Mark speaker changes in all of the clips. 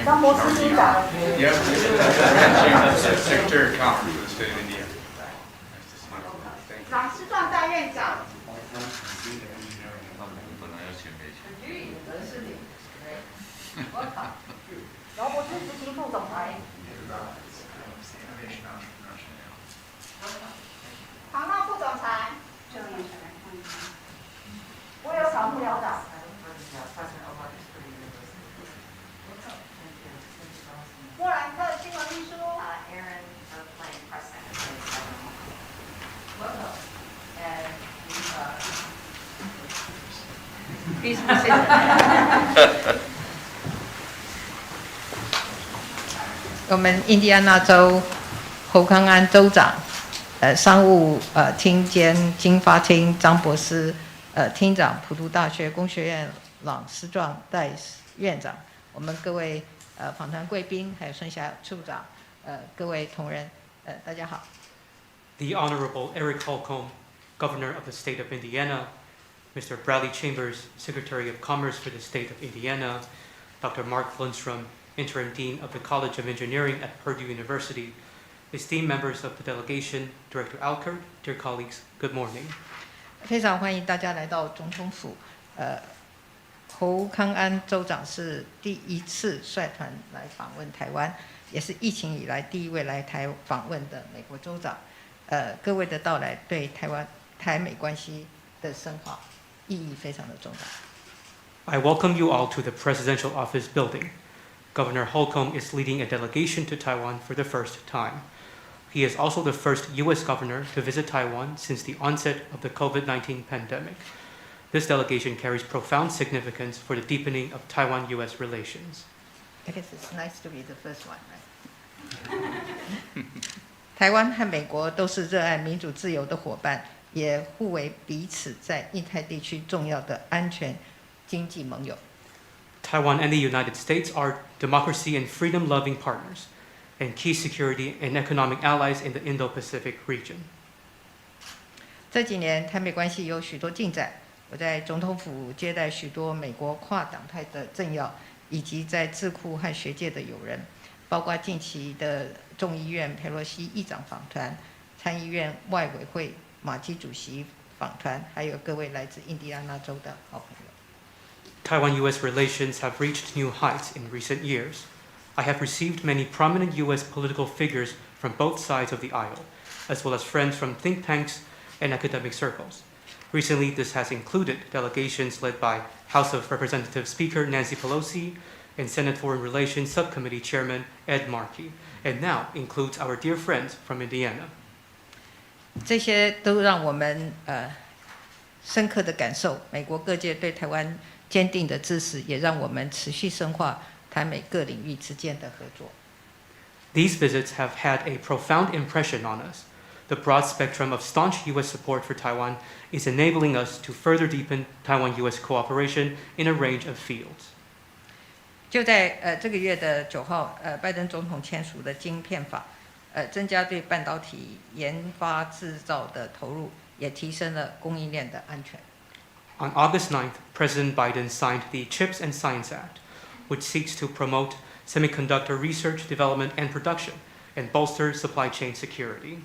Speaker 1: 张博士厅长。
Speaker 2: Yep, Secretary of Commerce for the state of Indiana.
Speaker 1: 噤声大院长。劳博士执行副总裁。唐纳副总裁。我有草幕僚长。莫兰特新闻秘书。
Speaker 3: 我们印第安纳州侯康安州长，商务厅兼经发厅张博士，厅长普渡大学工学院噤声代院长，我们各位访谈贵宾，还有剩下处长，各位同仁，大家好。
Speaker 4: The Honorable Eric Holcomb, Governor of the State of Indiana, Mr. Bradley Chambers, Secretary of Commerce for the State of Indiana, Dr. Mark Lundstrom, Interim Dean of the College of Engineering at Purdue University, esteemed members of the delegation, Director Alkert, dear colleagues, good morning.
Speaker 3: 非常欢迎大家来到总统府。侯康安州长是第一次率团来访问台湾，也是疫情以来第一位来台访问的美国州长。各位的到来对台美关系的深化意义非常的重大。
Speaker 4: I welcome you all to the Presidential Office building. Governor Holcomb is leading a delegation to Taiwan for the first time. He is also the first U.S. governor to visit Taiwan since the onset of the COVID-19 pandemic. This delegation carries profound significance for the deepening of Taiwan-U.S. relations.
Speaker 3: I guess it's nice to be the first one, right? 台湾和美国都是热爱民主自由的伙伴，也互为彼此在印太地区重要的安全经济盟友。
Speaker 4: Taiwan and the United States are democracy and freedom-loving partners, and key security and economic allies in the Indo-Pacific region.
Speaker 3: 这几年台美关系有许多进展，我在总统府接待许多美国跨党派的政要，以及在智库和学界的友人，包括近期的众议院佩洛西议长访团、参议院外委会马基主席访团，还有各位来自印第安纳州的好朋友。
Speaker 4: Taiwan-U.S. relations have reached new heights in recent years. I have received many prominent U.S. political figures from both sides of the aisle, as well as friends from think tanks and academic circles. Recently, this has included delegations led by House of Representatives Speaker Nancy Pelosi and Senate Foreign Relations Subcommittee Chairman Ed Markey, and now includes our dear friends from Indiana.
Speaker 3: 这些都让我们深刻的感受美国各界对台湾坚定的支持，也让我们持续深化台美各领域之间的合作。
Speaker 4: These visits have had a profound impression on us. The broad spectrum of staunch U.S. support for Taiwan is enabling us to further deepen Taiwan-U.S. cooperation in a range of fields.
Speaker 3: 就在这个月的9号，拜登总统签署的晶片法，增加对半导体研发制造的投入，也提升了供应链的安全。
Speaker 4: On August 9th, President Biden signed the CHIPS and Science Act, which seeks to promote semiconductor research, development, and production, and bolster supply chain security.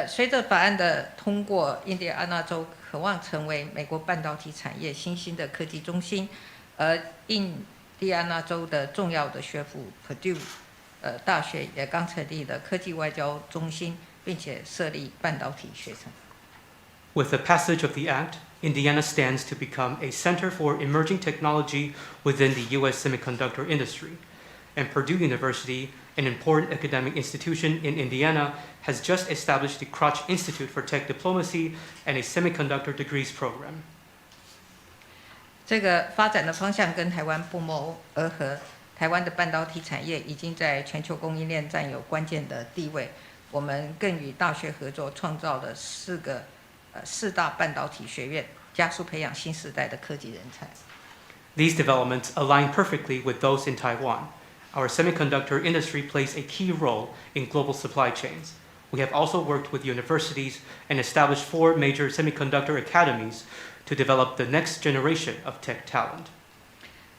Speaker 3: 随着法案的通过，印第安纳州渴望成为美国半导体产业新兴的科技中心，而印第安纳州的重要的学府 Purdue 大学也刚成立了科技外交中心，并且设立半导体学程。
Speaker 4: With the passage of the act, Indiana stands to become a center for emerging technology within the U.S. semiconductor industry, and Purdue University, an important academic institution in Indiana, has just established the Kroc Institute for Tech Diplomacy and a semiconductor degrees program.
Speaker 3: 这个发展的方向跟台湾不谋而合。台湾的半导体产业已经在全球供应链占有关键的地位。我们更与大学合作，创造了四大半导体学院，加速培养新时代的科技人才。
Speaker 4: These developments align perfectly with those in Taiwan. Our semiconductor industry plays a key role in global supply chains. We have also worked with universities and established 4 major semiconductor academies to develop the next generation of tech talent.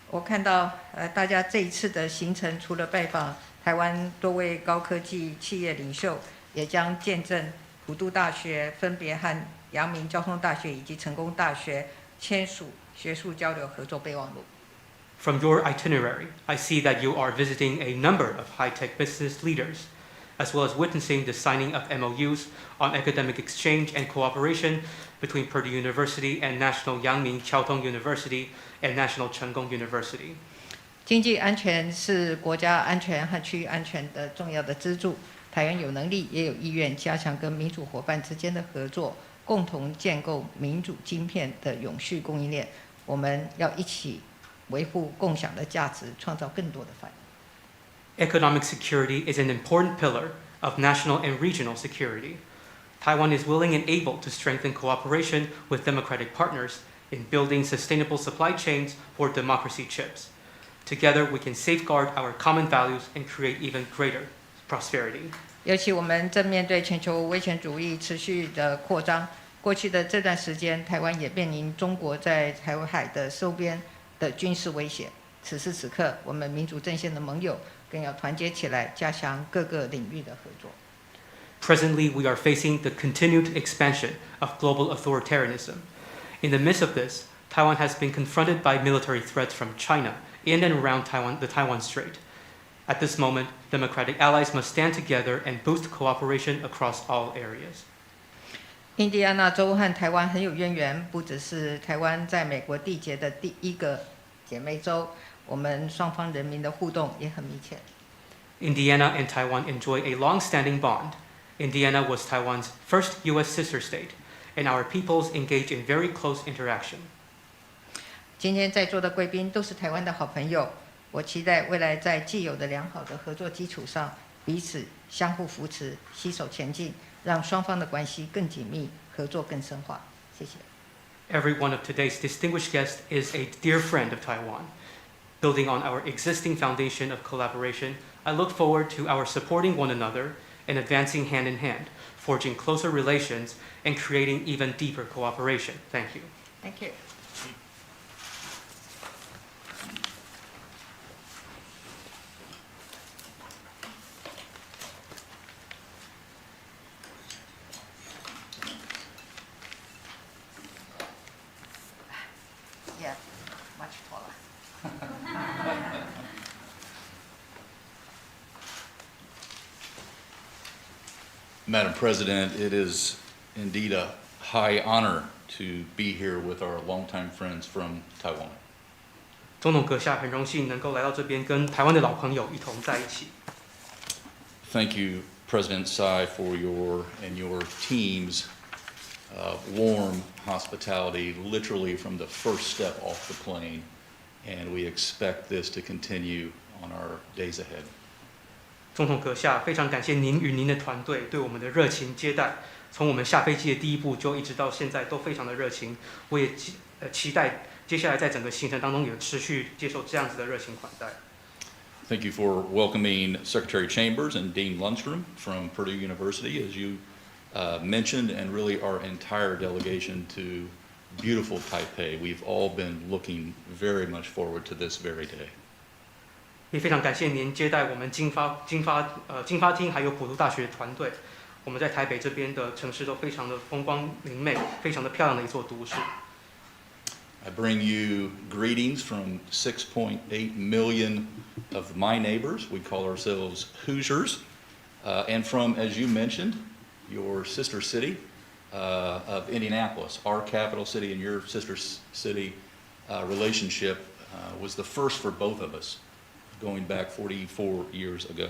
Speaker 3: 我看到大家这一次的行程，除了拜访台湾多位高科技企业领袖，也将见证普渡大学分别和阳明交通大学以及成功大学签署学术交流合作备忘录。
Speaker 4: From your itinerary, I see that you are visiting a number of high-tech business leaders, as well as witnessing the signing of MOUs on academic exchange and cooperation between Purdue University and National Yangming Chiaotong University and National Chengkong University.
Speaker 3: 经济安全是国家安全和区域安全的重要的支柱。台湾有能力也有意愿加强跟民主伙伴之间的合作，共同建构民主晶片的永续供应链。我们要一起维护共享的价值，创造更多的繁荣。
Speaker 4: Economic security is an important pillar of national and regional security. Taiwan is willing and able to strengthen cooperation with democratic partners in building sustainable supply chains for democracy chips. Together, we can safeguard our common values and create even greater prosperity.
Speaker 3: 尤其我们正面对全球威权主义持续的扩张，过去的这段时间，台湾也面临中国在台湾海的周边的军事威胁。此时此刻，我们民主阵线的盟友更要团结起来，加强各个领域的合作。
Speaker 4: Presently, we are facing the continued expansion of global authoritarianism. In the midst of this, Taiwan has been confronted by military threats from China in and around the Taiwan Strait. At this moment, democratic allies must stand together and boost cooperation across all areas.
Speaker 3: 印第安纳州和台湾很有渊源，不只是台湾在美国缔结的第一个姐妹州，我们双方人民的互动也很密切。
Speaker 4: Indiana and Taiwan enjoy a long-standing bond. Indiana was Taiwan's first U.S. sister state, and our peoples engage in very close interaction.
Speaker 3: 今天在座的贵宾都是台湾的好朋友，我期待未来在既有的良好的合作基础上，彼此相互扶持，携手前进，让双方的关系更紧密，合作更深化。谢谢。
Speaker 4: Every one of today's distinguished guests is a dear friend of Taiwan. Building on our existing foundation of collaboration, I look forward to our supporting one another and advancing hand in hand, forging closer relations and creating even deeper cooperation. Thank you.
Speaker 3: Thank you. Yeah, much taller.
Speaker 2: Madam President, it is indeed a high honor to be here with our longtime friends from Taiwan.
Speaker 4: 总统阁下很荣幸能够来到这边，跟台湾的老朋友一同在一起。
Speaker 2: Thank you, President Tsai, for your team's warm hospitality, literally from the first step off the plane, and we expect this to continue on our days ahead.
Speaker 4: 总统阁下，非常感谢您与您的团队对我们的热情接待，从我们下飞机的第一步就一直到现在都非常的热情。我也期待接下来在整个行程当中也持续接受这样子的热情款待。
Speaker 2: Thank you for welcoming Secretary Chambers and Dean Lundstrom from Purdue University, as you mentioned, and really our entire delegation to beautiful Taipei. We've all been looking very much forward to this very day.
Speaker 4: 也非常感谢您接待我们经发厅还有普渡大学团队。我们在台北这边的城市都非常的风光明媚，非常的漂亮的一座都市。
Speaker 2: I bring you greetings from 6.8 million of my neighbors. We call ourselves Hoosiers. And from, as you mentioned, your sister city of Indianapolis, our capital city and your sister city relationship was the first for both of us, going back 44 years ago.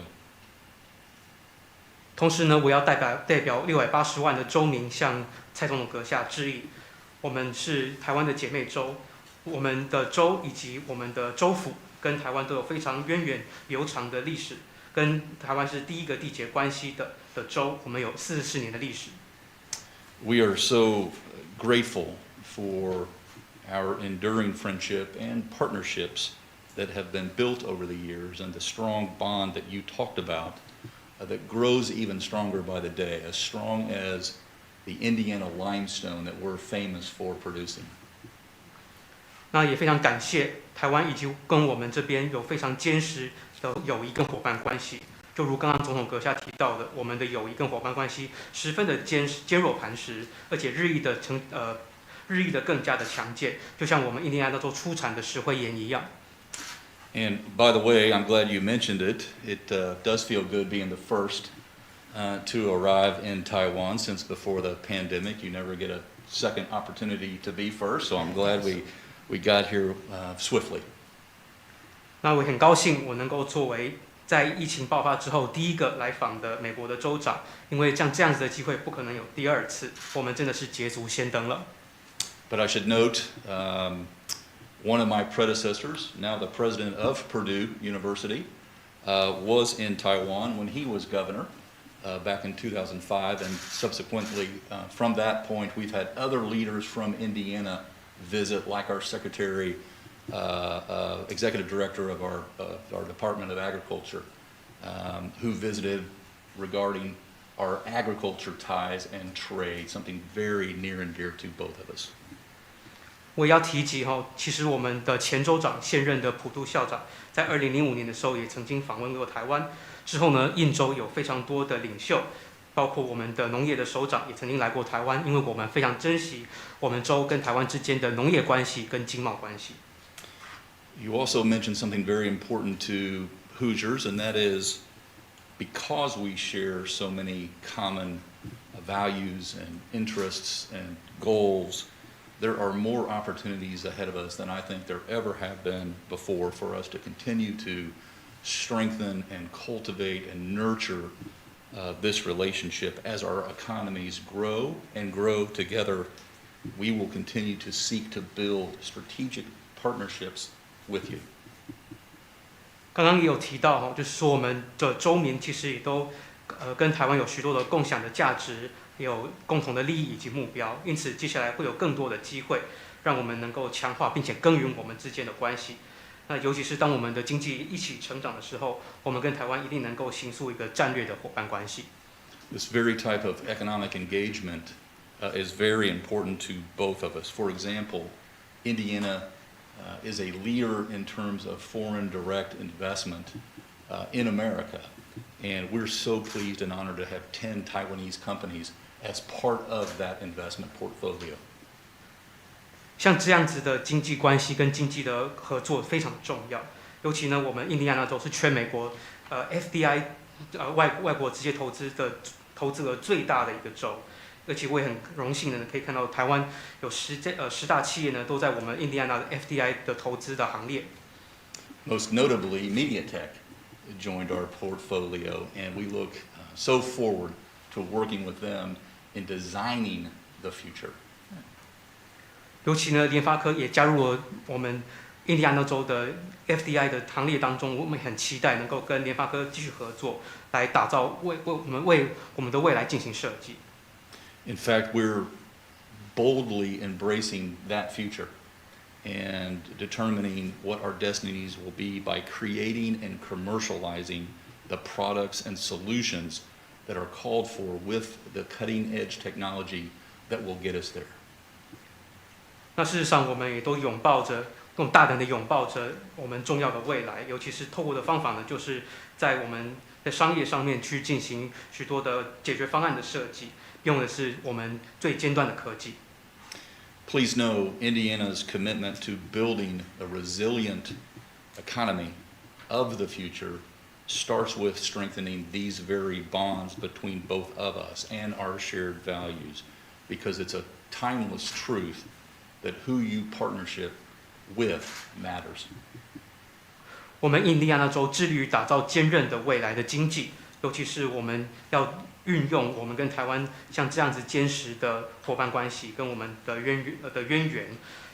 Speaker 4: 同时呢，我要代表680万的州民向蔡总统阁下致意。我们是台湾的姐妹州，我们的州以及我们的州府跟台湾都有非常源远流长的历史，跟台湾是第一个缔结关系的州，我们有44年的历史。
Speaker 2: We are so grateful for our enduring friendship and partnerships that have been built over the years, and the strong bond that you talked about that grows even stronger by the day, as strong as the Indiana limestone that we're famous for producing.
Speaker 4: 那也非常感谢台湾以及跟我们这边有非常坚实的友谊跟伙伴关系。就如刚刚总统阁下提到的，我们的友谊跟伙伴关系十分的坚若磐石，而且日益的更加的强健，就像我们印第安纳州出产的石灰岩一样。
Speaker 2: And by the way, I'm glad you mentioned it. It does feel good being the first to arrive in Taiwan since before the pandemic. You never get a second opportunity to be first, so I'm glad we got here swiftly.
Speaker 4: 那我很高兴我能够作为在疫情爆发之后第一个来访的美国的州长，因为像这样子的机会不可能有第二次，我们真的是捷足先登了。
Speaker 2: But I should note, one of my predecessors, now the president of Purdue University, was in Taiwan when he was governor back in 2005, and subsequently, from that point, we've had other leaders from Indiana visit, like our secretary, executive director of our Department of Agriculture, who visited regarding our agriculture ties and trade, something very near and dear to both of us.
Speaker 4: 我也要提及其实我们的前州长现任的普渡校长，在2005年的时候也曾经访问过台湾。之后呢，印州有非常多的领袖，包括我们的农业的首长也曾经来过台湾，因为我们非常珍惜我们州跟台湾之间的农业关系跟经贸关系。
Speaker 2: You also mentioned something very important to Hoosiers, and that is because we share so many common values and interests and goals, there are more opportunities ahead of us than I think there ever have been before for us to continue to strengthen and cultivate and nurture this relationship. As our economies grow and grow together, we will continue to seek to build strategic partnerships with you.
Speaker 4: 刚刚也有提到就是说我们的州民其实也都跟台湾有许多的共享的价值，有共同的利益以及目标，因此接下来会有更多的机会，让我们能够强化并且耕耘我们之间的关系。那尤其是当我们的经济一起成长的时候，我们跟台湾一定能够形塑一个战略的伙伴关系。
Speaker 2: This very type of economic engagement is very important to both of us. For example, Indiana is a leader in terms of foreign direct investment in America. And we're so pleased and honored to have 10 Taiwanese companies as part of that investment portfolio.
Speaker 4: 像这样子的经济关系跟经济的合作非常重要，尤其呢，我们印第安纳州是全美国FDI 外国直接投资额最大的一个州，而且我也很荣幸的可以看到台湾有10大企业呢都在我们印第安纳的 FDI 的投资的行列。
Speaker 2: Most notably, MediaTek joined our portfolio, and we look so forward to working with them in designing the future.
Speaker 4: 尤其呢，联发科也加入了我们印第安纳州的 FDI 的行列当中，我们很期待能够跟联发科继续合作，来打造为我们的未来进行设计。
Speaker 2: In fact, we're boldly embracing that future and determining what our destinies will be by creating and commercializing the products and solutions that are called for with the cutting-edge technology that will get us there.
Speaker 4: 那事实上，我们也都更大胆的拥抱着我们重要的未来，尤其是透过的方法呢，就是在我们的商业上面去进行许多的解决方案的设计，用的是我们最尖端的科技。
Speaker 2: Please know Indiana's commitment to building a resilient economy of the future starts with strengthening these very bonds between both of us and our shared values, because it's a timeless truth that who you partnership with matters.
Speaker 4: 我们印第安纳州致力于打造坚韧的未来的经济，尤其是我们要运用我们跟台湾像这样子坚实的伙伴关系跟我们的渊源，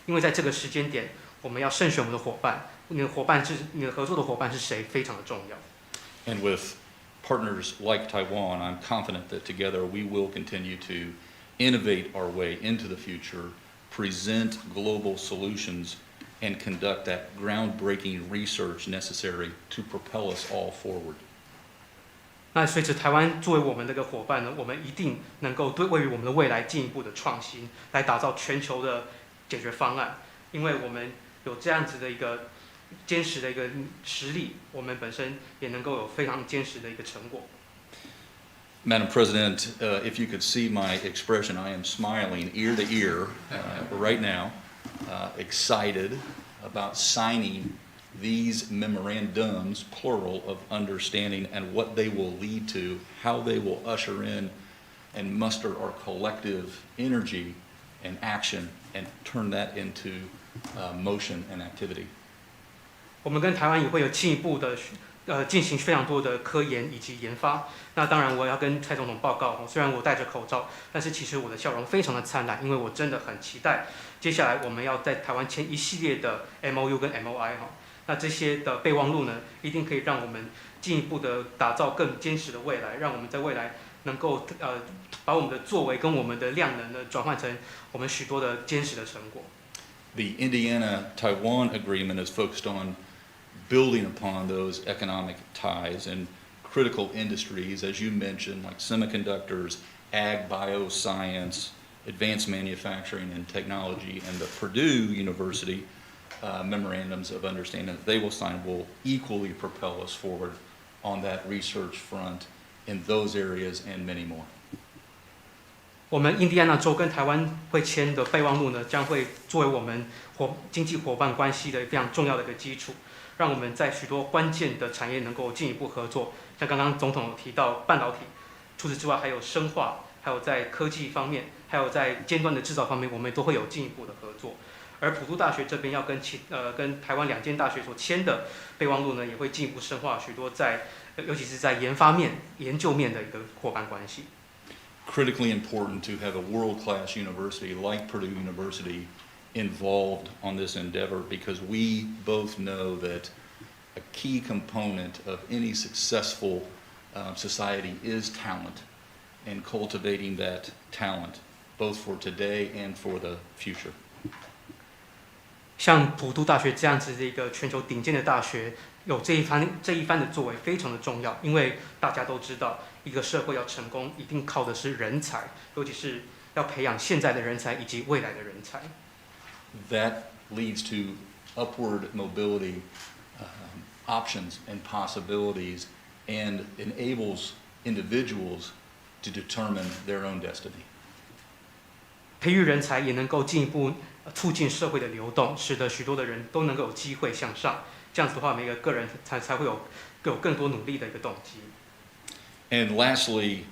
Speaker 4: 因为在这个时间点，我们要慎选我们的伙伴，你的合作的伙伴是谁，非常的重要。
Speaker 2: And with partners like Taiwan, I'm confident that together we will continue to innovate our way into the future, present global solutions, and conduct that groundbreaking research necessary to propel us all forward.
Speaker 4: 那随着台湾作为我们这个伙伴呢，我们一定能够为我们的未来进一步的创新，来打造全球的解决方案。因为我们有这样子的一个坚实的一个实力，我们本身也能够有非常坚实的一个成果。
Speaker 2: Madam President, if you could see my expression, I am smiling ear to ear right now, excited about signing these memorandums, plural, of understanding and what they will lead to, how they will usher in and muster our collective energy and action and turn that into motion and activity.
Speaker 4: 我们跟台湾也会有进一步的进行非常多的科研以及研发。那当然，我要跟蔡总统报告，虽然我戴着口罩，但是其实我的笑容非常的灿烂，因为我真的很期待接下来我们要在台湾签一系列的 MOU 跟 MOI 哈。那这些的备忘录呢，一定可以让我们进一步的打造更坚实的未来，让我们在未来能够把我们的作为跟我们的量能呢转换成我们许多的坚实的成果。
Speaker 2: The Indiana-Taiwan agreement is focused on building upon those economic ties and critical industries, as you mentioned, like semiconductors, ag, bioscience, advanced manufacturing and technology, and the Purdue University memorandums of understanding that they will sign will equally propel us forward on that research front in those areas and many more.
Speaker 4: 我们印第安纳州跟台湾会签的备忘录呢，将会作为我们经济伙伴关系的非常重要的一个基础，让我们在许多关键的产业能够进一步合作。像刚刚总统有提到半导体，除此之外还有生化，还有在科技方面，还有在尖端的制造方面，我们都会有进一步的合作。而普渡大学这边要跟台湾2间大学所签的备忘录呢，也会进一步深化许多尤其是在研发面、研究面的一个伙伴关系。
Speaker 2: Critically important to have a world-class university like Purdue University involved on this endeavor, because we both know that a key component of any successful society is talent, and cultivating that talent, both for today and for the future.
Speaker 4: 像普渡大学这样子的一个全球顶尖的大学，有这一番的作为非常的重要，因为大家都知道，一个社会要成功，一定靠的是人才，尤其是要培养现在的人才以及未来的人才。
Speaker 2: That leads to upward mobility options and possibilities, and enables individuals to determine their own destiny.
Speaker 4: 培育人才也能够进一步促进社会的流动，使得许多的人都能够有机会向上。这样子的话，每个个人才会有更多努力的一个动机。
Speaker 2: And lastly,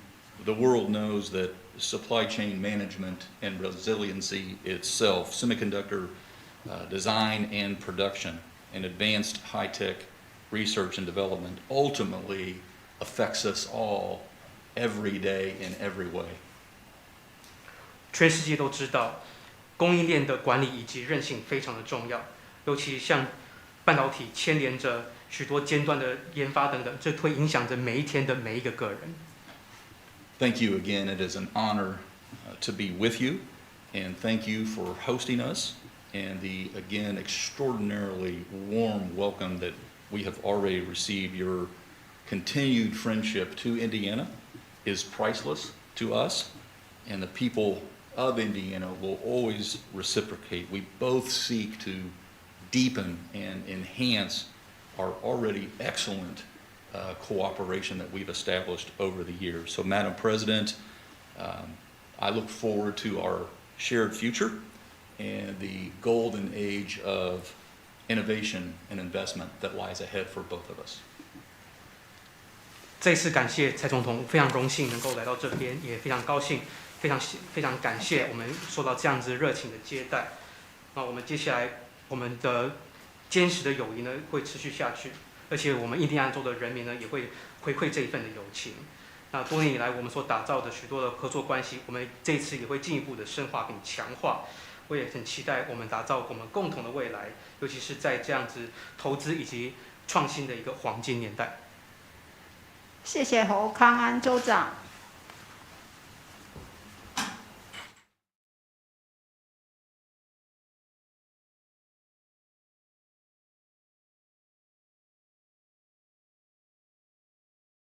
Speaker 2: the world knows that supply chain management and resiliency itself, semiconductor design and production, and advanced high-tech research and development ultimately affects us all every day in every way.
Speaker 4: 全世界都知道，供应链的管理以及韧性非常的重要，尤其像半导体牵连着许多尖端的研发等等，这会影响着每一天的每一个个人。
Speaker 2: Thank you again. It is an honor to be with you, and thank you for hosting us, and the, again, extraordinarily warm welcome that we have already received. Your continued friendship to Indiana is priceless to us, and the people of Indiana will always reciprocate. We both seek to deepen and enhance our already excellent cooperation that we've established over the years. So, Madam President, I look forward to our shared future and the golden age of innovation and investment that lies ahead for both of us.
Speaker 4: 再次感谢蔡总统，非常荣幸能够来到这边，也非常高兴，非常感谢我们受到这样子热情的接待。那我们接下来我们的坚实的友谊呢会持续下去，而且我们印第安州的人民呢也会回馈这一份的友情。那多年以来我们所打造的许多的合作关系，我们这一次也会进一步的深化并强化。我也很期待我们打造我们共同的未来，尤其是在这样子投资以及创新的一个黄金年代。
Speaker 1: 谢谢侯康安州长。